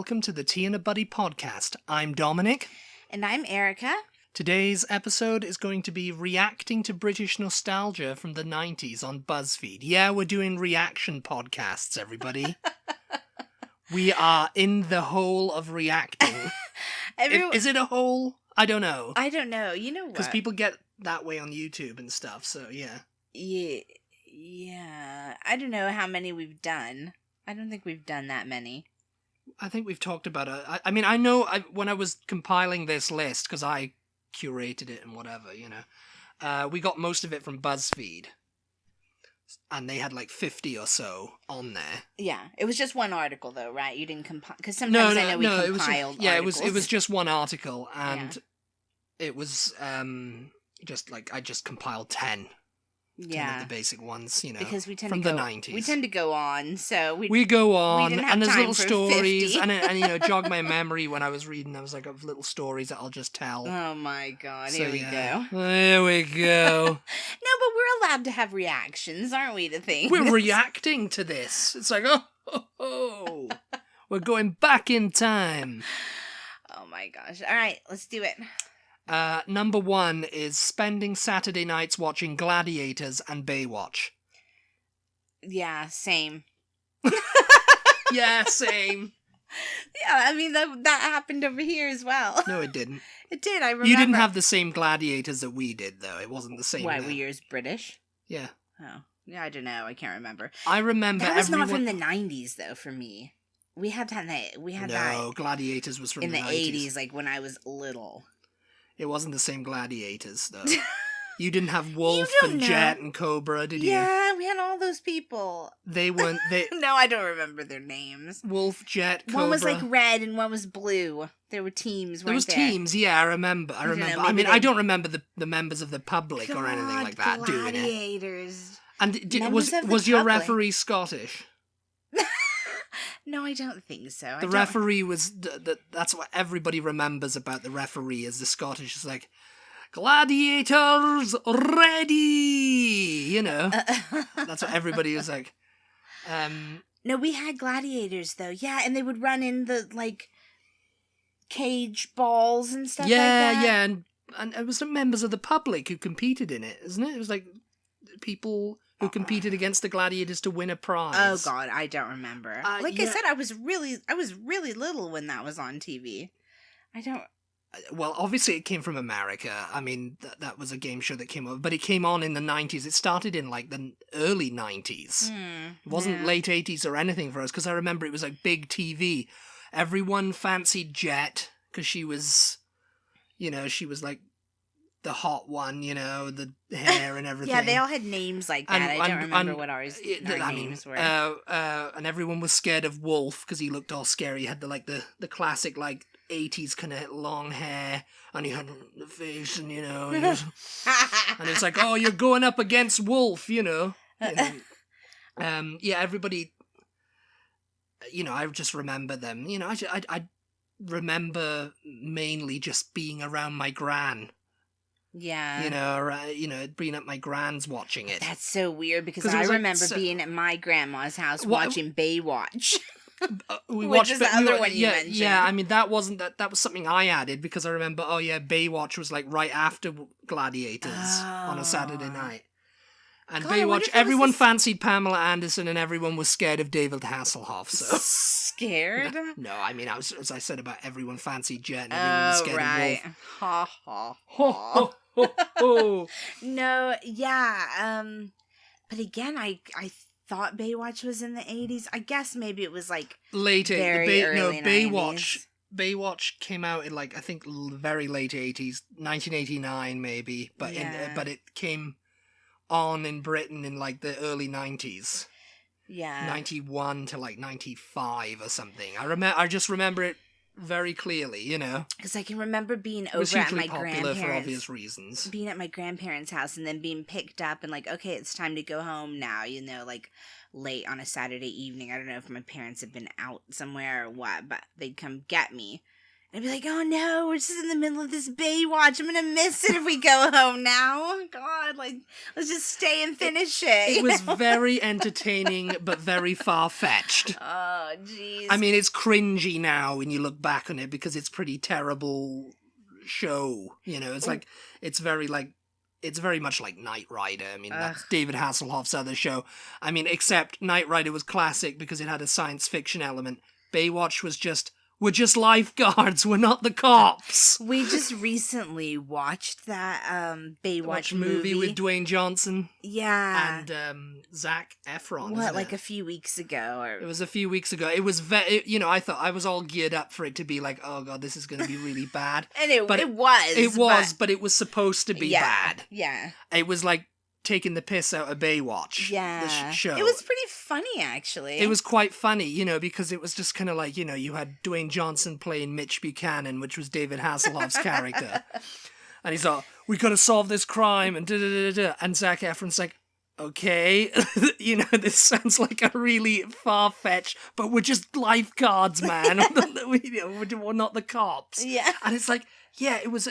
welcome to the Tea and a Butty podcast. I'm Dominic. And I'm Erica. Today's episode is going to be reacting to British nostalgia from the 90s on BuzzFeed. Yeah, we're doing reaction podcasts, everybody. We are in the hole of reacting. Is it a hole? I don't know. I don't know. You know what? Because people get that way on YouTube and stuff, so yeah. Yeah. I don't know how many we've done. I don't think we've done that many. I think we've talked about it. I know when I was compiling this list, because I curated it and whatever, we got most of it from BuzzFeed. And they had like 50 or so on there. Yeah, it was just one article though, right? You didn't compile, because sometimes I know we compiled articles. It was just one article, and it was just like I just compiled 10. Yeah, of the basic ones, because we tend from to the 90s. We tend to go on, so we go on, we didn't have and there's time little for stories, 50. and jog my memory when I was reading. I was like, of little stories that I'll just tell. Oh my god, So, here we go. There we go. No, but we're allowed to have reactions, aren't we? To things We're reacting to this. It's like, oh, we're going back in time. Oh my gosh! All right, let's do it. Number 1 is spending Saturday nights watching Gladiators and Baywatch. Yeah, same. Yeah, same. Yeah, I mean, that happened over here as well. No, it didn't. It did, I remember. You didn't have the same Gladiators that we did, though. It wasn't the same. Why, were yours British? Yeah. Oh. Yeah, I don't know. I can't remember. I remember that was not from the 90s, though, for me. We had that. No, Gladiators was from in the 90s. 80s, like when I was little. It wasn't the same Gladiators, though. You didn't have Wolf and know. Jet and Cobra, did you? Yeah, we had all those people. They weren't... No, I don't remember their names. Wolf, Jet, Cobra... One was like red and one was blue. There were teams, weren't there? Teams, yeah, I remember. I mean, I don't remember the members of the public or anything like that doing it. Gladiators. And was your referee Scottish? No, I don't think so. The referee was... That's what everybody remembers about the referee, is the Scottish. It's like, Gladiators ready! That's what everybody was like. No, we had gladiators, though. Yeah, and they would run in the, like, cage balls and stuff like that. Yeah, and it was some members of the public who competed in it, isn't it? It was like people who competed against the gladiators to win a prize. Oh God, I don't remember. I said, I was really little when that was on TV. I don't. Well, obviously it came from America. I mean, that was a game show that came over, but it came on in the 90s. It started in like the early 90s. It wasn't late 80s or anything for us, because I remember it was like big TV. Everyone fancied Jet because she was, she was like the hot one, the hair and everything. Yeah, they all had names like that. I don't remember what our names were. And everyone was scared of Wolf because he looked all scary. He had the classic 80s kind of long hair, and he had the face, and and it's like, oh, you're going up against Wolf, everybody. I just remember them. I remember mainly just being around my gran. Yeah. Being at my gran's watching it. That's so weird, because I remember being at my grandma's house watching Baywatch. We Which watched is the other one you mentioned. Yeah, I mean, that wasn't that was something I added, because I remember, Baywatch was like right after Gladiators on a Saturday night. And God, Baywatch, everyone fancied Pamela Anderson and everyone was scared of David Hasselhoff, so... Scared? No, I mean, as I said about everyone fancied Jet and everyone was scared of Wolf. Ha ha. Ho ho ho ho. No, yeah, but again, I thought Baywatch was in the 80s. I guess maybe it was like late very early 90s. Baywatch came out in I think very late 80s, 1989 maybe, but but it came on in Britain in the early 90s. Yeah. 91 to 95 or something. I just remember it very clearly, Because I can remember being over at my popular grandparents' for obvious reasons. Being at my grandparents' house and then being picked up and okay, it's time to go home now, late on a Saturday evening. I don't know if my parents had been out somewhere or what, but they'd come get me. I'd be like, oh no, we're just in the middle of this Baywatch. I'm gonna miss it if we go home now. God, like, let's just stay and finish it. It was very entertaining, but very far-fetched. Oh, jeez. I mean, it's cringy now when you look back on it because it's pretty terrible show. You know, it's like, it's very much like Knight Rider. I mean, that's David Hasselhoff's other show. I mean, except Knight Rider was classic because it had a science fiction element. Baywatch was just, we're just lifeguards, we're not the cops. We just recently watched that Baywatch movie with Dwayne Johnson. Yeah. And Zac Efron. What, like a few weeks ago? Or... It was a few weeks ago. It was, I thought I was all geared up for it to be like, oh god, this is going to be really bad. And it was. It was, but it was supposed to be bad. Yeah. It was like taking the piss out of Baywatch. Yeah. The show. It was pretty funny, actually. It was quite funny, because it was just kind of like, you had Dwayne Johnson playing Mitch Buchanan, which was David Hasselhoff's character. And he's like, we gotta solve this crime, and da-da-da-da-da. And Zac Efron's like, okay, this sounds like a really far-fetched, but we're just lifeguards, man. We're not the cops. Yeah. And it's like, yeah, it was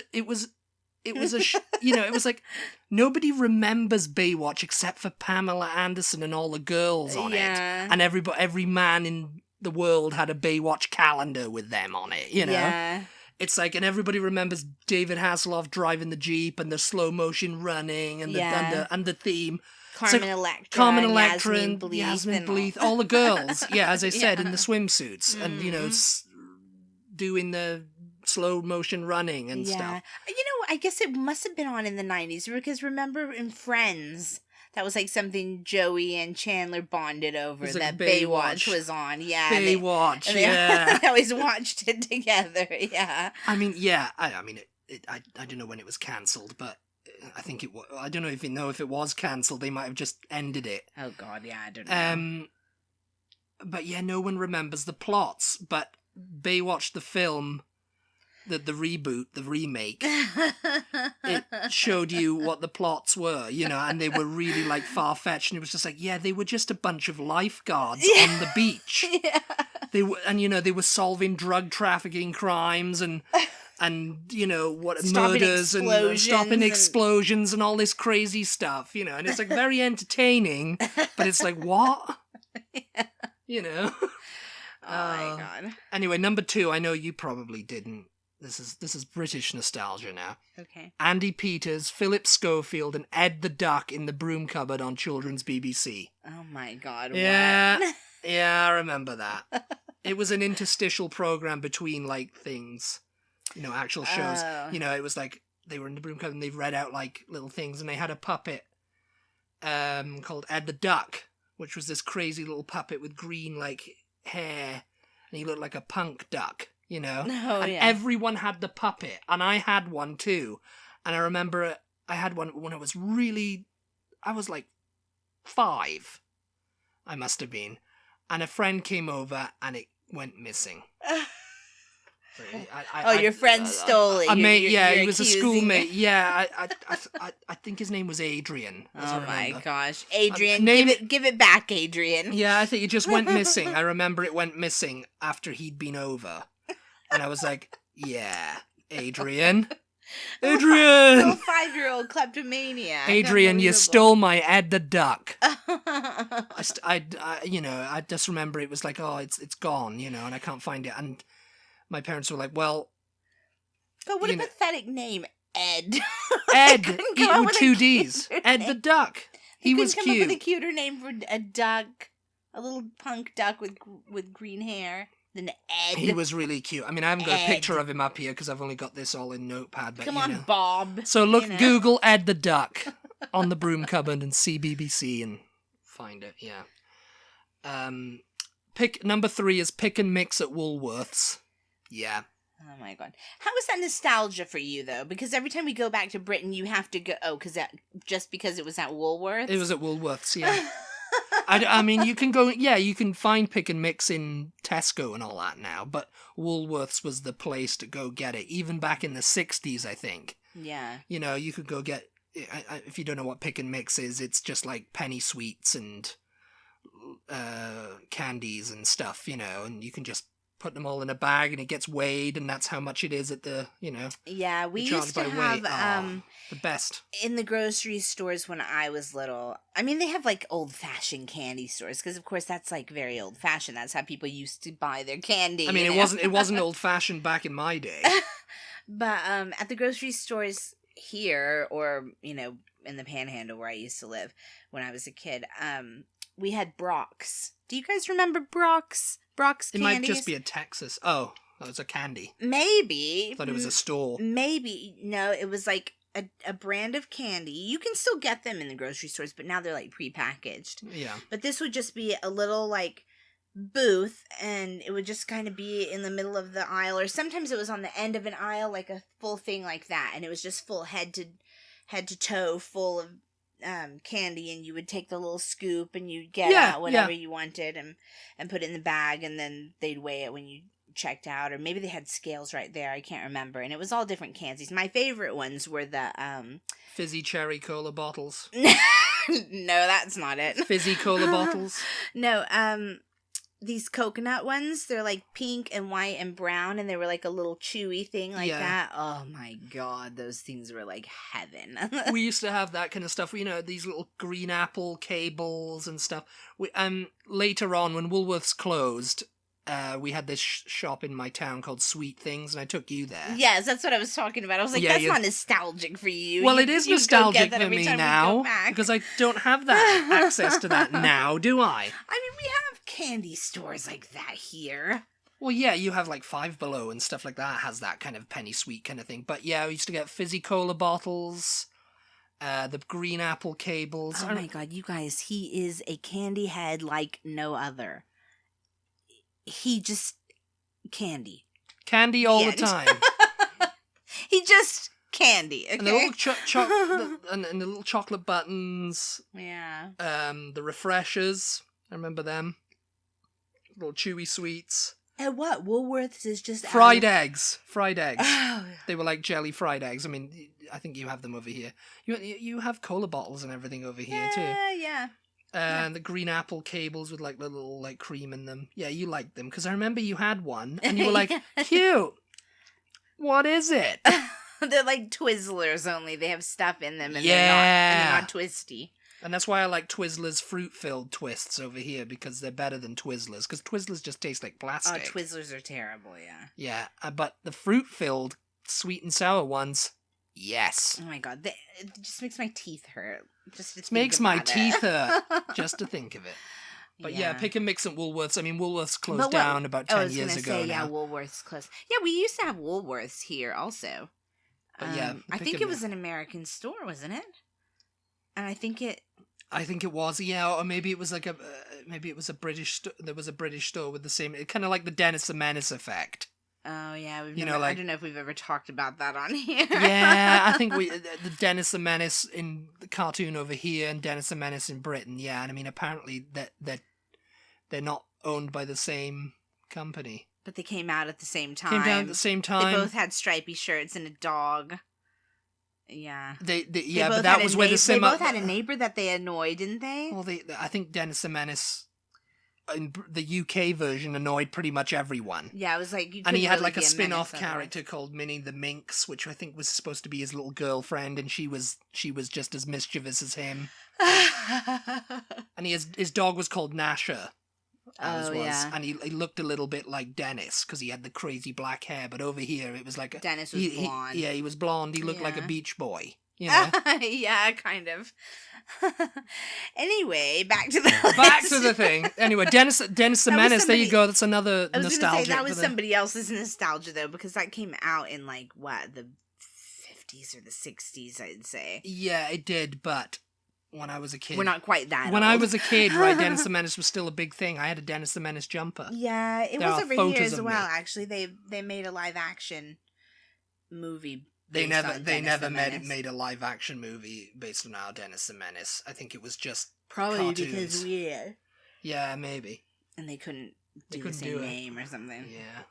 like nobody remembers Baywatch except for Pamela Anderson and all the girls on it. And every man in the world had a Baywatch calendar with them on it, Yeah. It's like, and everybody remembers David Hasselhoff driving the Jeep and the slow motion running and the theme. Carmen Electra, Yasmin Bleeth, all the girls, as I said, in the swimsuits and, doing the slow motion running and stuff. I guess it must have been on in the 90s because remember in Friends, that was like something Joey and Chandler bonded over, that like Baywatch was on. Yeah. Baywatch, they always watched it together, yeah. I mean, yeah, I don't know when it was cancelled, but I think it was. I don't know if it was cancelled. They might have just ended it. Oh god, yeah, I don't know. But yeah, no one remembers the plots, but Baywatch the film, the reboot, the remake, it showed you what the plots were, and they were really like far-fetched, and it was just like, yeah, they were just a bunch of lifeguards on the beach. Yeah. They were solving drug trafficking crimes and murders and stopping explosions and all this crazy stuff, and it's like very entertaining, but it's like, what? Yeah. Oh my god. Anyway, number 2, I know you probably didn't. This is British nostalgia now. Okay. Andy Peters, Philip Schofield, and Ed the Duck in the Broom Cupboard on Children's BBC. Oh my god, yeah, what? Yeah, I remember that. It was an interstitial program between, like, things, actual shows. Oh. It was like, they were in the Broom Cupboard and they read out, like, little things, and they had a puppet called Ed the Duck, which was this crazy little puppet with green, like, hair, and he looked like a punk duck. Everyone had the puppet, and I had one too. And I remember I had one when I was like 5, I must have been, and a friend came over and it went missing. Your friend stole it. He was a schoolmate. Yeah, I think his name was Adrian. Oh my gosh, Adrian! Give it back, Adrian. Yeah, I think it just went missing. I remember it went missing after he'd been over. And I was like, yeah, Adrian. Little 5-year-old kleptomaniac. Adrian, you stole my Ed the Duck. I just remember it was like, oh, it's gone, and I can't find it. And my parents were like, well. God, what a pathetic name, Ed. Ed, with 2 Ds. Ed the Duck. He was cute. Come up with a cuter name for a duck, a little punk duck with green hair. Than Ed. He was really cute. I mean, I haven't got a picture of him up here because I've only got this all in Notepad. But, come on, Bob. So Google Ed the Duck on the Broom Cupboard and see BBC and find it. Yeah. Number 3 is Pick and Mix at Woolworths. Yeah. Oh my god. How is that nostalgia for you though? Because every time we go back to Britain, you have to go. Oh, because it was at Woolworths. It was at Woolworths. Yeah. I mean, you can go, you can find Pick and Mix in Tesco and all that now, but Woolworths was the place to go get it, even back in the 60s, I think. Yeah. You could go get, if you don't know what Pick and Mix is, it's just like penny sweets and candies and stuff, and you can just put them all in a bag and it gets weighed and that's how much it is at the, Yeah, we used to by have weight. The best. In the grocery stores when I was little. I mean, they have like old-fashioned candy stores because, of course, that's like very old-fashioned. That's how people used to buy their candy. I mean, it wasn't old-fashioned back in my day. But at the grocery stores here, or in the Panhandle where I used to live when I was a kid, we had Brock's. Do you guys remember Brock's? Brock's candies? It might just be a Texas. Oh, that was a candy. Maybe. I thought it was a store. Maybe. No, it was like a brand of candy. You can still get them in the grocery stores, but now they're like prepackaged. Yeah. But this would just be a little like booth, and it would just kind of be in the middle of the aisle, or sometimes it was on the end of an aisle, like a full thing like that, and it was just full head to toe full of candy, and you would take the little scoop and you'd get out whatever you wanted and put it in the bag, and then they'd weigh it when you checked out, or maybe they had scales right there, I can't remember, and it was all different candies. My favorite ones were the fizzy cherry cola bottles. No, that's not it. Fizzy cola bottles. No, these coconut ones, they're like pink and white and brown, and they were like a little chewy thing like that. Oh my god, those things were like heaven. We used to have that kind of stuff, these little green apple cables and stuff. Later on, when Woolworths closed, we had this shop in my town called Sweet Things, and I took you there. Yes, that's what I was talking about. I was like, that's not nostalgic for you. Well, it is nostalgic for me now, because I don't have that access to that now, do I? I mean, we have candy stores like that here. Well, yeah, you have like Five Below and stuff like that has that kind of penny sweet kind of thing. But yeah, we used to get fizzy cola bottles, the green apple cables. Oh my god, you guys, he is a candy head like no other. He just candy all the time. He just candy. Okay? And the little and the little chocolate buttons. Yeah. The refreshers. I remember them. Little chewy sweets. And what? Woolworths is just fried eggs. Oh. They were like jelly fried eggs. I mean, I think you have them over here. You have cola bottles and everything over here too. Yeah. And the green apple cables with like little like cream in them. Yeah, you liked them because I remember you had one and you were like, cute. What is it? They're like Twizzlers, only they have stuff in them and they're not twisty. And that's why I like Twizzlers fruit-filled twists over here, because they're better than Twizzlers, because Twizzlers just taste like plastic. Oh, Twizzlers are terrible, yeah. Yeah, but the fruit-filled sweet and sour ones, yes. Oh my god, it just makes my teeth hurt. It makes my teeth hurt just to think of it. But yeah, pick and mix at Woolworths. I mean, Woolworths closed down about 10 years ago now. Yeah, Woolworths closed. Yeah, we used to have Woolworths here also. But yeah, I think it was an American store, wasn't it? And I think it was, yeah, or maybe it was like maybe it was a British there was a British store with the same, kind of like the Dennis the Menace effect. Oh yeah, I don't know if we've ever talked about that on here. Yeah, I think the Dennis the Menace in the cartoon over here and Dennis the Menace in Britain. Yeah, and I mean apparently that they're not owned by the same company. But they came out at the same time. Came down at the same time. They both had stripy shirts and a dog. Yeah. But that was where they both had a neighbor that they annoyed, didn't they? Well, I think Dennis the Menace in the UK version annoyed pretty much everyone. Yeah, it was like and he had like a spin-off character called Minnie the Minx, which I think was supposed to be his little girlfriend, and she was just as mischievous as him. And his dog was called Nasher. Yeah. And he looked a little bit like Dennis because he had the crazy black hair, but over here it was like Dennis was blonde. He was blonde. He looked like a beach boy. You know? Yeah, kind of. Anyway, back to the thing. Anyway, Dennis the Menace. There you go. That's another nostalgia. I was going to say that was somebody else's nostalgia though, because that came out in like the 50s or the 60s, I'd say. Yeah, it did, but when I was a kid. We're not quite that When old. I was a kid, right, Dennis the Menace was still a big thing. I had a Dennis the Menace jumper. Yeah, it was over here as well, actually. They made a live action movie. They never made a live action movie based on our Dennis the Menace. I think it was just probably cartoons. Because we're. Yeah, maybe. And they couldn't do the same name or something. Yeah.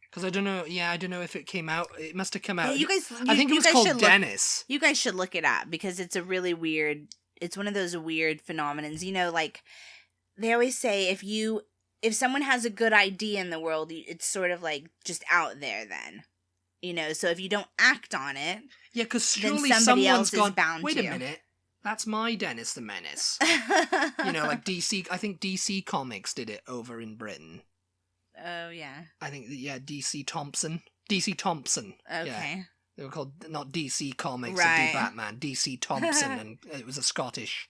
Because I don't know. Yeah, I don't know if it came out. It must have come out. Yeah, I think it was called Dennis. You guys should look it up because it's a really weird. It's one of those weird phenomenons. You know, like they always say, if you if someone has a good idea in the world, it's sort of like just out there then. So if you don't act on it, Yeah, because then surely somebody someone's else is gone, bound wait to. a minute, that's my Dennis the Menace. Like DC, I think DC Comics did it over in Britain. Oh, yeah. I think, DC Thompson. DC Thompson. Okay. Yeah. They were called, not DC Comics right. and do Batman, DC Thompson, and it was a Scottish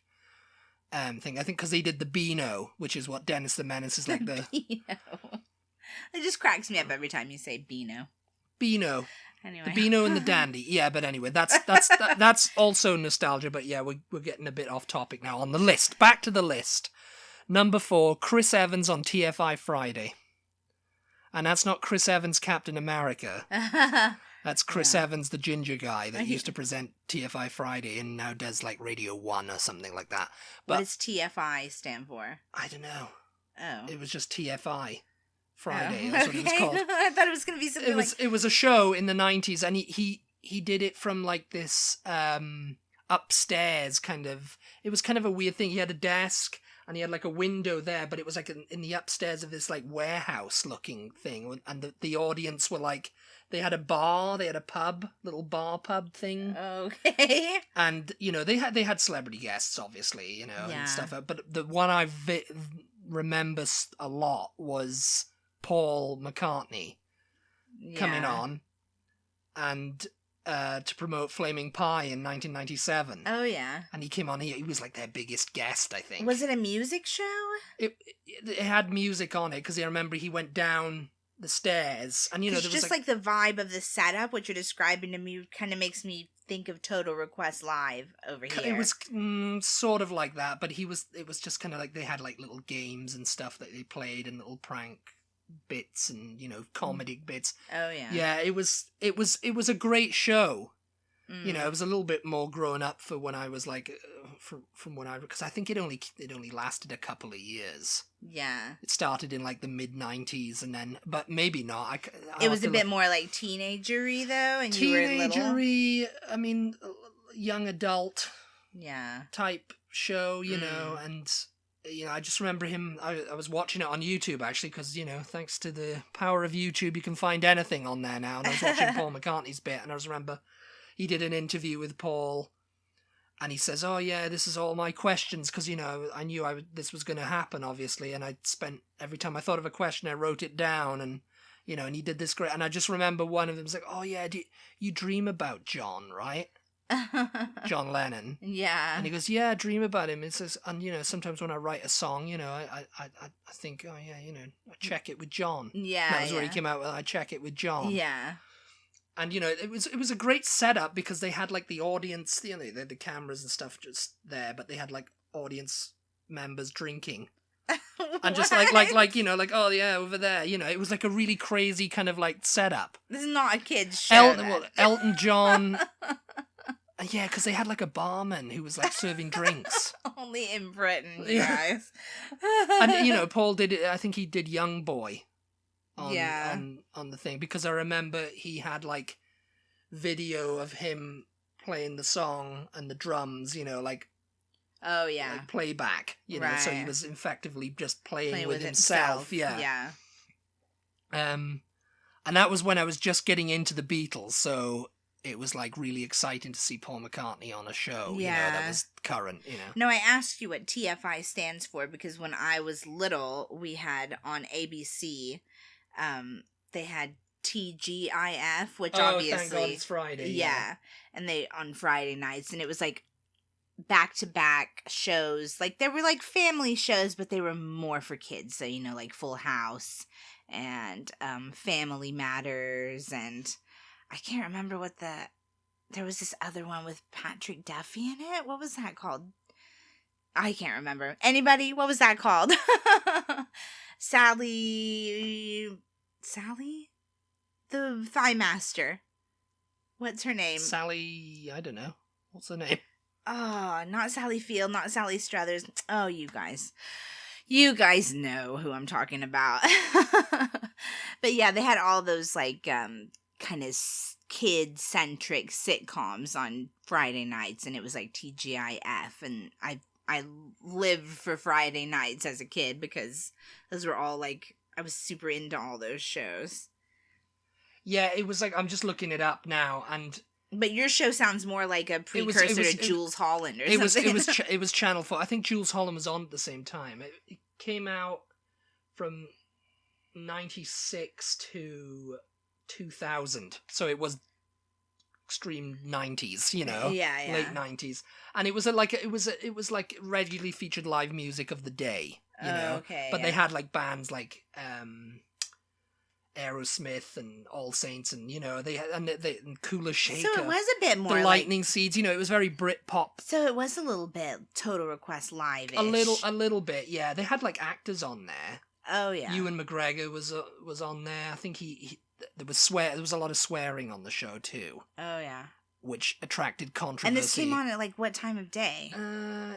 thing. I think because they did the Beano, which is what Dennis the Menace is like the... Beano. It just cracks me up every time you say Beano. Beano. Anyway. The Beano and the Dandy. Yeah, but anyway, that's also nostalgia, but yeah, we're getting a bit off topic now. On the list, back to the list. Number 4, Chris Evans on TFI Friday. And that's not Chris Evans, Captain America. That's Chris Evans, the ginger guy that used to present TFI Friday and now does like Radio 1 or something like that. But what does TFI stand for? I don't know. Oh. It was just TFI Friday. That's what it was called. I thought it was going to be something It was a show in the 90s, and he did it from like this upstairs kind of... It was kind of a weird thing. He had a desk... And he had like a window there, but it was like in the upstairs of this like warehouse looking thing. And the audience were like, they had a bar, they had a pub, little bar pub thing. Okay. And, they had celebrity guests, obviously, and stuff. But the one I remember a lot was Paul McCartney coming on and to promote Flaming Pie in 1997. Oh, yeah. And he came on, he was like their biggest guest, I think. Was it a music show? It had music on it, because I remember he went down the stairs, and there was just like the vibe of the setup, what you're describing to me, kind of makes me think of Total Request Live over here. It was sort of like that, but it was just kind of like they had like little games and stuff that they played and little prank bits and comedic bits. Oh yeah. Yeah, it was a great show. It was a little bit more grown up for when I was like from when I, because I think it only lasted a couple of years. Yeah. It started in like the mid 90s, and then, but maybe not. It was a bit more like teenagery though, and you were little. Teenagery, I mean, young adult. Yeah. Type show, and. I just remember him, I was watching it on YouTube, actually, because, thanks to the power of YouTube, you can find anything on there now, and I was watching Paul McCartney's bit, and I just remember he did an interview with Paul, and he says, oh, yeah, this is all my questions, because, I knew this was going to happen, obviously, and I'd spent, every time I thought of a question, I wrote it down, and, and he did this great, and I just remember one of them was like, oh, yeah, you dream about John, right? John Lennon. Yeah. And he goes, yeah, I dream about him. It says, and sometimes when I write a song, I think, oh yeah, I check it with John. Yeah. That was where he came out with, I check it with John. Yeah. And it was a great setup, because they had like the audience, they had the cameras and stuff just there, but they had like audience members drinking. And just like oh yeah, over there, it was like a really crazy kind of like setup. This is not a kid's show. Elton John. Yeah, because they had like a barman who was like serving drinks. Only in Britain, you guys. And Paul did it. I think he did Young Boy on the thing, because I remember he had like video of him playing the song and the drums, like. Oh yeah. Like playback, right. So he was effectively just playing with himself. Yeah. Yeah. And that was when I was just getting into the Beatles, so it was like really exciting to see Paul McCartney on a show, that was current, No, I asked you what TFI stands for because when I was little, we had on ABC, they had TGIF, which obviously... thank God it's Friday. Yeah, and they on Friday nights, and it was like back-to-back shows. Like, there were like family shows, but they were more for kids, so, like Full House and Family Matters, and... I can't remember what there was this other one with Patrick Duffy in it. What was that called? I can't remember. Anybody? What was that called? Sally? The Thigh Master. What's her name? Sally, I don't know. What's her name? Oh, not Sally Field, not Sally Struthers. Oh, you guys. You guys know who I'm talking about. But yeah, they had all those like kind of kid-centric sitcoms on Friday nights, and it was like TGIF, and I lived for Friday nights as a kid because those were all like, I was super into all those shows. Yeah, it was like, I'm just looking it up now, and but your show sounds more like a precursor to Jules Holland or something. It was Channel 4. I think Jules Holland was on at the same time. It came out from 96 to 2000, so it was extreme 90s, you know, late 90s, and it was like regularly featured live music of the day, you know. Okay, but they had like bands like Aerosmith and All Saints, and you know, they and Cooler Shaker. So it was a bit more the Lightning Seeds, you know, it was very Britpop. So it was a little bit Total Request Live-ish. A little bit, yeah. They had like actors on there. Oh yeah. Ewan McGregor was on there. I think he there was a lot of swearing on the show too. Oh yeah. Which attracted controversy. And this came on at like what time of day?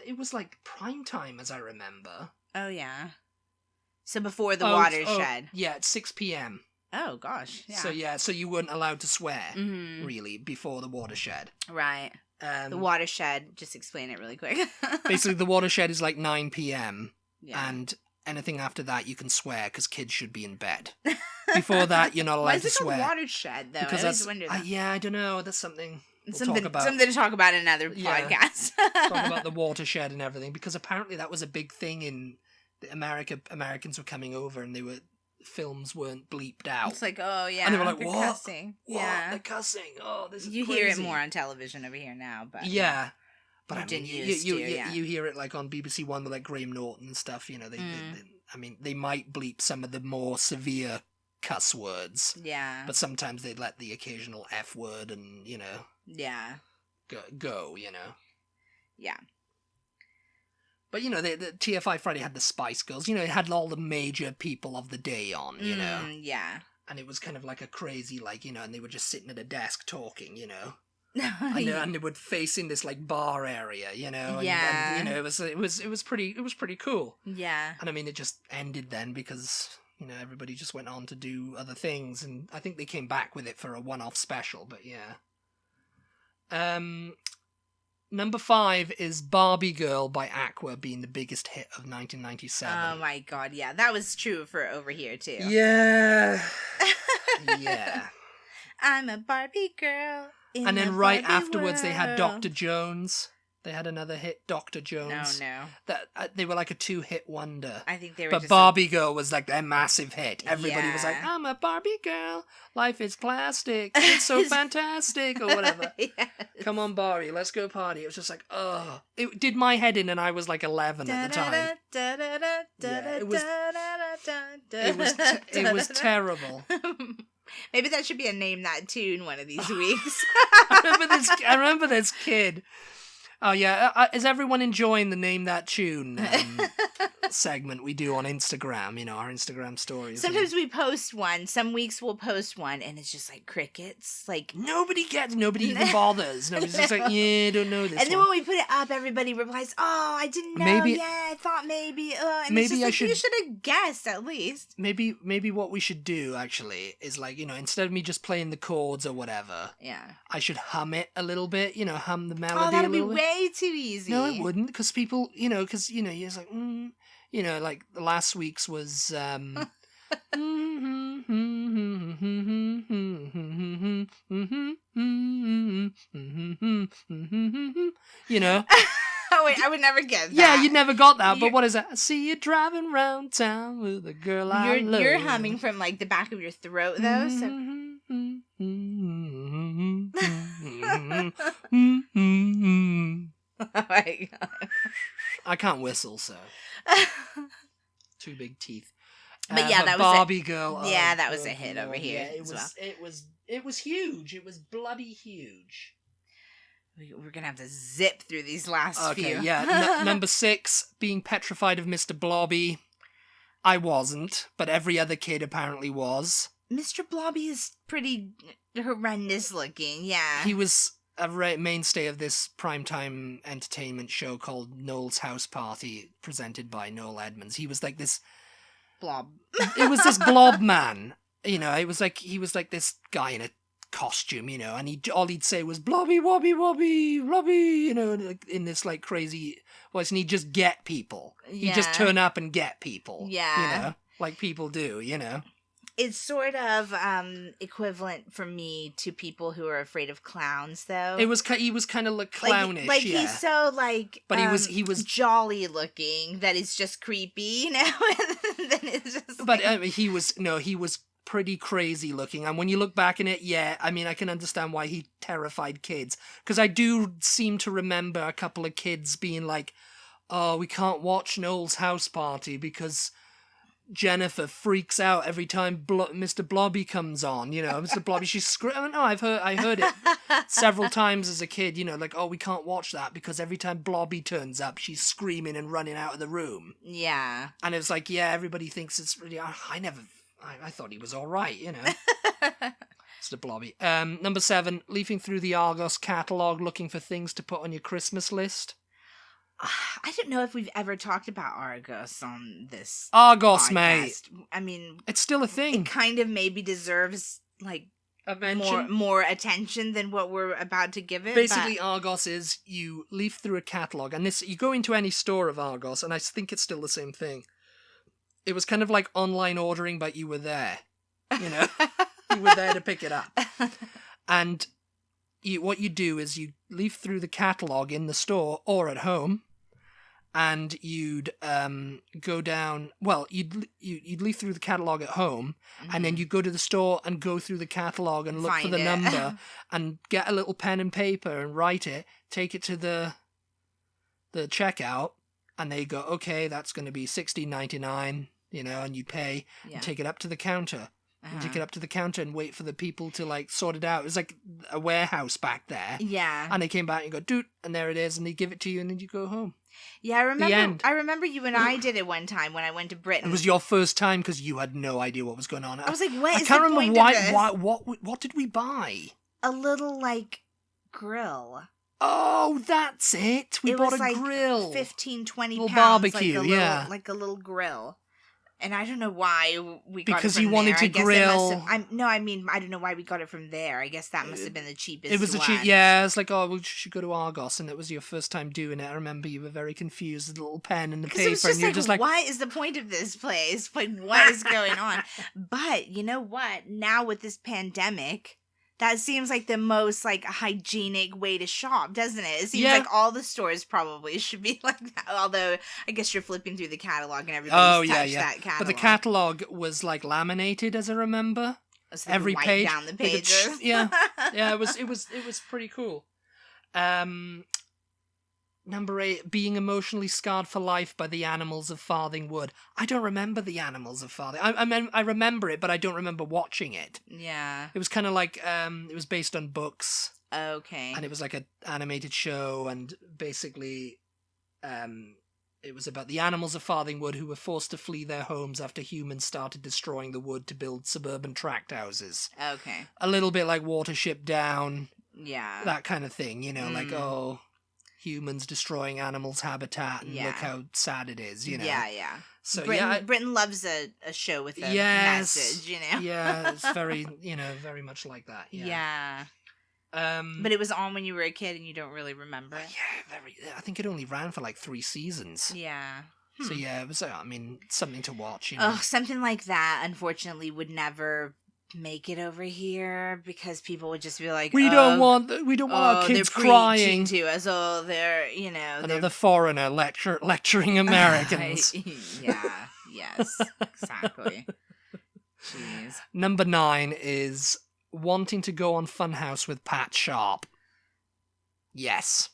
It was like prime time, as I remember. Oh yeah. So before the watershed. Yeah, at 6 p.m. Oh gosh. Yeah. So you weren't allowed to swear really before the watershed. Right. The watershed. Just explain it really quick. Basically, the watershed is like 9 p.m. Yeah. And anything after that you can swear because kids should be in bed. Before that, you're not allowed to swear. Why is it called watershed though? Because I always wonder that. I don't know. That's something. Something to talk about in another podcast. Talk about the watershed and everything, because apparently that was a big thing in Americans were coming over and films weren't bleeped out. It's like, oh yeah, and they were like, they're what? Cussing. What? Yeah, they're cussing. Oh, this is you crazy. hear it more on television over here now, but yeah. But you I mean, didn't you hear it like on BBC One with like Graham Norton and stuff. You know, they might bleep some of the more severe cuss words. Yeah. But sometimes they'd let the occasional F word and, you know. Yeah. Go, you know. Yeah. But, you know, the TFI Friday had the Spice Girls. You know, it had all the major people of the day on, you know. Yeah. And it was kind of like a crazy, like, you know, and they were just sitting at a desk talking, you know. and they would face in this, like, bar area, you know. And, yeah. And, you know, it was pretty cool. Yeah. And, I mean, it just ended then because, you know, everybody just went on to do other things. And I think they came back with it for a one-off special, but yeah. Number 5 is Barbie Girl by Aqua being the biggest hit of 1997. Oh my god, yeah. That was true for over here, too. Yeah. Yeah. I'm a Barbie girl. And then right afterwards they had Dr. Jones. They had another hit, Dr. Jones. No. That they were like a 2-hit wonder. I think they were. But just Barbie Girl was like their massive hit. Everybody was like, Yeah. "I'm a Barbie girl. Life is plastic. It's so fantastic," or whatever. Yes. Come on, Barbie, let's go party. It was just like, oh, it did my head in, and I was like 11 at the time. It was terrible. Maybe that should be a name that tune one of these weeks. I remember this kid. Oh yeah, is everyone enjoying the Name That Tune segment we do on Instagram? You know, our Instagram stories. Sometimes we post one. Some weeks we'll post one, and it's just like crickets. Like nobody even bothers. Nobody's just like, yeah, don't know this. And then when we put it up, everybody replies, "Oh, I didn't know. Yeah, I thought maybe. And maybe it's just like, you should have guessed at least." Maybe what we should do actually is, like, you know, instead of me just playing the chords or whatever, yeah, I should hum it a little bit. You know, hum the melody. Oh, that'd a be little bit. way too easy. No, it wouldn't, because people, you know, you're just like, you know, like the last week's was, you know. Oh wait, I would never get that. Yeah, you never got that. But what is that? I see you driving round town with a girl I love. You're humming from like the back of your throat though. So. Oh my god. I can't whistle, so. Too big teeth. But yeah, that was Barbie Girl. Yeah, that was a hit over here. Yeah, it was huge. It was bloody huge. We're gonna have to zip through these last few. Okay, yeah. Number 6, Being Petrified of Mr. Blobby. I wasn't, but every other kid apparently was. Mr. Blobby is pretty horrendous looking, yeah. He was a mainstay of this primetime entertainment show called Noel's House Party, presented by Noel Edmonds. He was like this... blob. It was this blob man. You know, it was like he was like this guy in a costume, and all he'd say was blobby, wobby, wobby, blobby, like, in this like crazy voice, and he'd just get people. He'd just turn up and get people. Yeah. Like people do, It's sort of equivalent for me to people who are afraid of clowns, though. He was kind of like clownish, like he's so like, but he was jolly looking that is just creepy, and then it's just. But he was pretty crazy looking, and when you look back in it, I can understand why he terrified kids, because I do seem to remember a couple of kids being like, "Oh, we can't watch Noel's house party because Jennifer freaks out every time Mr. Blobby comes on, Mr. Blobby, she's screaming." No, I heard it several times as a kid, like, "Oh, we can't watch that because every time Blobby turns up, she's screaming and running out of the room." Yeah. And it's like, everybody thinks it's really, I thought he was all right, Mr. Blobby. Number 7, leafing through the Argos catalogue looking for things to put on your Christmas list. I don't know if we've ever talked about Argos on this Argos, podcast. mate. I mean, it's still a thing. It kind of maybe deserves like a mention, more attention than what we're about to give it. Basically, Argos is you leaf through a catalogue, and you go into any store of Argos, and I think it's still the same thing. It was kind of like online ordering, but you were there. You were there to pick it up. And what you do is you leaf through the catalogue in the store or at home. And you'd go down. Well, you'd leaf through the catalogue at home, and then you go to the store and go through the catalogue and look for the number, and get a little pen and paper and write it. Take it to the checkout, and they go, "Okay, that's going to be $16.99," and you pay and take it up to the counter. And take it up to the counter and wait for the people to like sort it out. It was like a warehouse back there. Yeah. And they came back and you go, "Doot," and there it is, and they give it to you, and then you go home. Yeah, I remember you and I did it one time when I went to Britain. It was your first time because you had no idea what was going on. I was like, "What?" I can't remember why. What did we buy? A little like grill. Oh, that's it. We bought a grill. 15, 20 little pounds. Barbecue, like a little grill. And I don't know why we got it because from you wanted there. to grill. I don't know why we got it from there. I guess that must have been the cheapest. It was one. It's like, "Oh, we should go to Argos," and it was your first time doing it. I remember you were very confused with the little pen and the paper, it was and you're just like, "What is the point of this place? Like, what is going on?" But you know what? Now with this pandemic, that seems like the most like hygienic way to shop, doesn't it? It seems like all the stores probably should be like that. Although I guess you're flipping through the catalog and everybody's touched that catalog. But the catalog was like laminated, as I remember. So every page down the pages. It was pretty cool. Number 8, being emotionally scarred for life by the animals of Farthing Wood. I don't remember the animals of Farthing. I remember it, but I don't remember watching it. Yeah. It was kind of like, it was based on books. Okay. And it was like an animated show, and basically, it was about the animals of Farthing Wood who were forced to flee their homes after humans started destroying the wood to build suburban tract houses. Okay. A little bit like Watership Down. Yeah. That kind of thing, like, humans destroying animals' habitat, and look how sad it is, Yeah. So Britain loves a show with a message, Yeah, it's very, very much like that. Yeah. But it was on when you were a kid and you don't really remember it. I think it only ran for like 3 seasons. Yeah. So it was, something to watch. Oh, something like that, unfortunately, would never make it over here because people would just be like, we don't want our kids crying to us. Oh, they're another foreigner lecturing Americans. Yes, exactly. Jeez. Number 9 is wanting to go on Funhouse with Pat Sharp. Yes.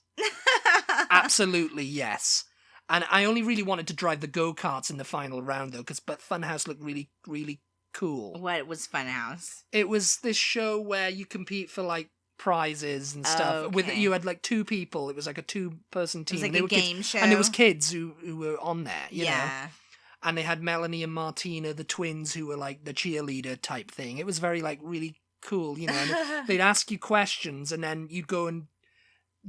Absolutely yes. And I only really wanted to drive the go-karts in the final round though, but Funhouse looked really, really cool. What was Funhouse? It was this show where you compete for like prizes and stuff. Okay. You had like 2 people. It was like a 2-person team. It was like a game show. And it was kids who were on there, you know. Yeah. And they had Melanie and Martina, the twins, who were like the cheerleader type thing. It was very like really cool, you know. And they'd ask you questions, and then you'd go and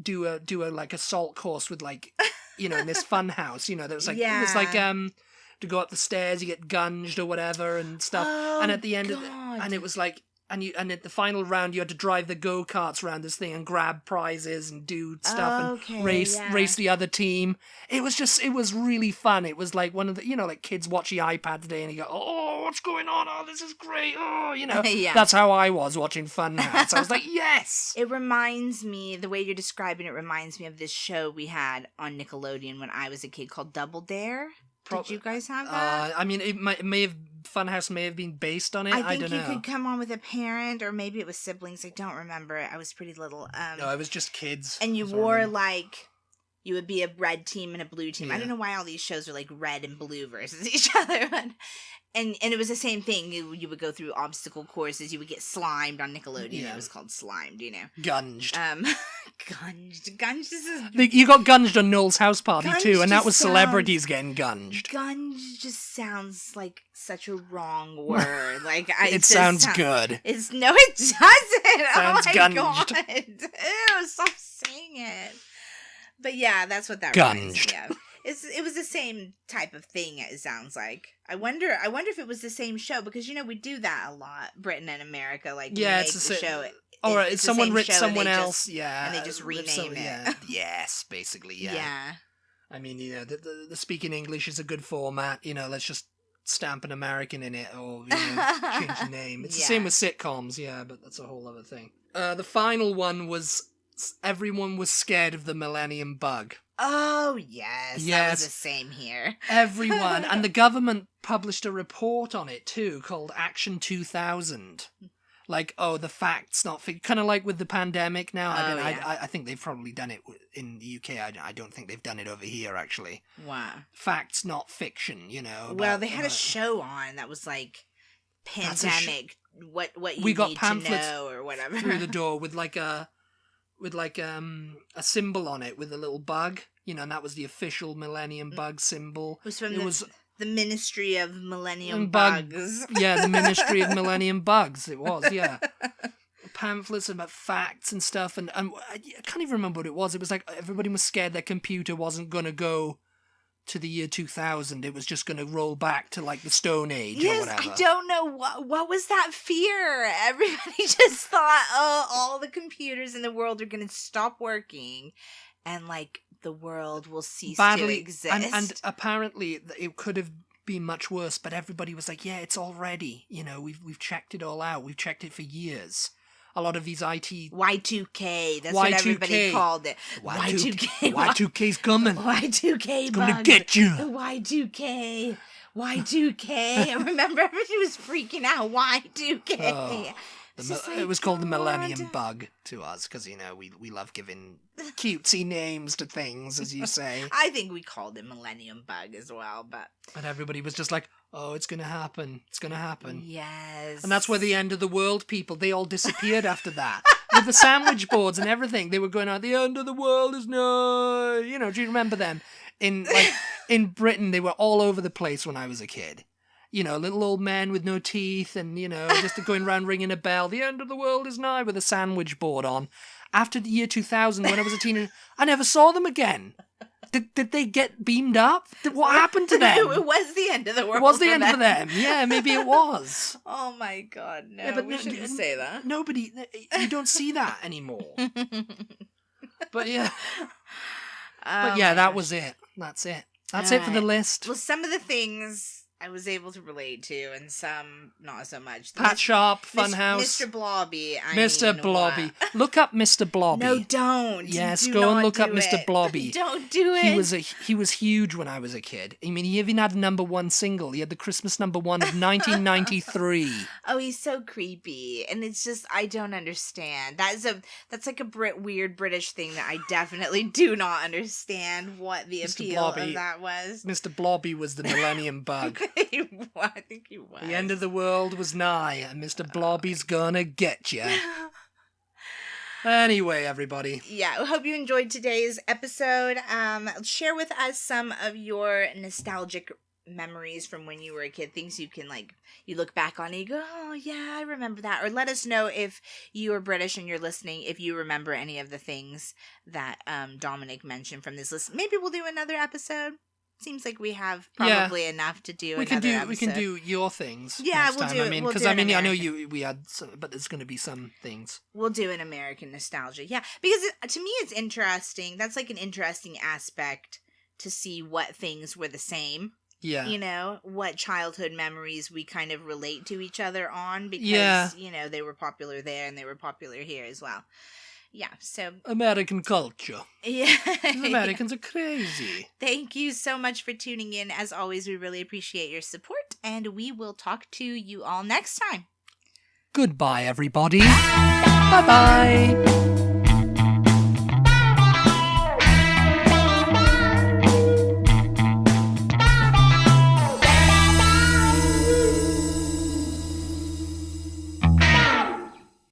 do a like assault course with like, you know, in this fun house, you know. There was like it was like to go up the stairs, you get gunged or whatever and stuff. Oh, and at the end God. of it, and it was like and at the final round you had to drive the go-karts around this thing and grab prizes and do stuff and race the other team. It was really fun. It was like one of the, like kids watch the iPad today and you go, oh, what's going on? Oh, this is great. Oh, Yeah. That's how I was watching Funhouse. I was like, yes. It reminds me, the way you're describing it reminds me of this show we had on Nickelodeon when I was a kid called Double Dare. Did you guys have that? I mean, it may have, Funhouse may have been based on it. I don't know. think you could come on with a parent, or maybe it was siblings. I don't remember. I was pretty little. No, it was just kids. And you wore you would be a red team and a blue team. Yeah. I don't know why all these shows are like red and blue versus each other. And it was the same thing. You would go through obstacle courses. You would get slimed on Nickelodeon. Yeah. It was called Slimed, Gunged. Gunged is... You got gunged on Noel's house party too, and that was celebrities getting gunged. Gunge just sounds like such a wrong word. Like it sounds good. No, it doesn't. Sounds gunged. God. Ew, stop saying it. But yeah, that's what that reminds me of. It was the same type of thing, it sounds like. I wonder if it was the same show, because, we do that a lot, Britain and America, like, yeah, it's the show. Or it's someone ripped someone else, and they just rename it. Yeah. Yes, basically, yeah. Yeah. I mean, the speaking English is a good format, let's just stamp an American in it, or, change the name. It's the same with sitcoms, yeah, but that's a whole other thing. The final one was, everyone was scared of the Millennium Bug. Oh, yes. That was the same here. Everyone. And the government published a report on it, too, called Action 2000. Like, the facts not... Kind of like with the pandemic now. I think they've probably done it in the UK. I don't think they've done it over here, actually. Wow. Facts, not fiction, Well, they had a show on that was like, pandemic, what you need to know, or whatever. Through the door with a symbol on it with a little bug, and that was the official Millennium Bug symbol. It was the Ministry of Millennium Bugs. Yeah, the Ministry of Millennium Bugs. It was, yeah. Pamphlets about facts and stuff, and I can't even remember what it was. It was like everybody was scared their computer wasn't going to go to the year 2000. It was just going to roll back to like the Stone Age or whatever. I don't know what was that fear. Everybody just thought, all the computers in the world are going to stop working, and like the world will cease to exist. And apparently it could have been much worse, but everybody was like, yeah, it's all ready. We've checked it all out. We've checked it for years. A lot of these IT... Y2K, that's what everybody called it. Y2K. Y2K's coming. Y2K, it's going to get you. The Y2K. I remember everybody was freaking out. Y2K. It was called the Millennium Bug to us, because, we love giving cutesy names to things, as you say. I think we called it Millennium Bug as well, but... But everybody was just like, oh, it's going to happen. It's going to happen. Yes. And that's where the end of the world people, they all disappeared after that. With the sandwich boards and everything. They were going out, the end of the world is nigh. Do you remember them? In Britain, they were all over the place when I was a kid. Little old men with no teeth and, just going around ringing a bell. The end of the world is nigh with a sandwich board on. After the year 2000, when I was a teenager, I never saw them again. Did they get beamed up? What happened to them? It was the end of the world. It was the end for them. Yeah, maybe it was. Oh my God, no. Yeah, but we shouldn't say that. Nobody, you don't see that anymore. But yeah. But yeah, that was it. That's it. That's it for the list. Well, some of the things I was able to relate to, and some not so much. Pat Sharp, Funhouse. Mr. Blobby. Mr. Blobby. Look up Mr. Blobby. No, don't. Yes, go and look up Mr. Blobby. Don't do it. He was huge when I was a kid. I mean, he even had a #1 single. He had the Christmas #1 of 1993. Oh, he's so creepy, and it's just I don't understand. That's like a weird British thing that I definitely do not understand what the appeal of that was. Mr. Blobby was the Millennium Bug. I think he was. The end of the world was nigh, and Mr. Blobby's gonna get you. Anyway, everybody. Yeah, I hope you enjoyed today's episode. Share with us some of your nostalgic memories from when you were a kid, things you can you look back on and you go, oh yeah, I remember that. Or let us know if you are British and you're listening, if you remember any of the things that Dominic mentioned from this list. Maybe we'll do another episode. seems like we have probably enough to do. We can episode. do your things. Yeah, next we'll time. do. I mean, we'll because do I mean, I know American. we had, some, but there's going to be some things. We'll do an American nostalgia. Yeah, because to me it's interesting. That's like an interesting aspect to see what things were the same. Yeah. You know, what childhood memories we kind of relate to each other on because, you know, they were popular there and they were popular here as well. Yeah, so... American culture. Yeah. These Americans are crazy. Thank you so much for tuning in. As always, we really appreciate your support, and we will talk to you all next time. Goodbye, everybody. Bye-bye.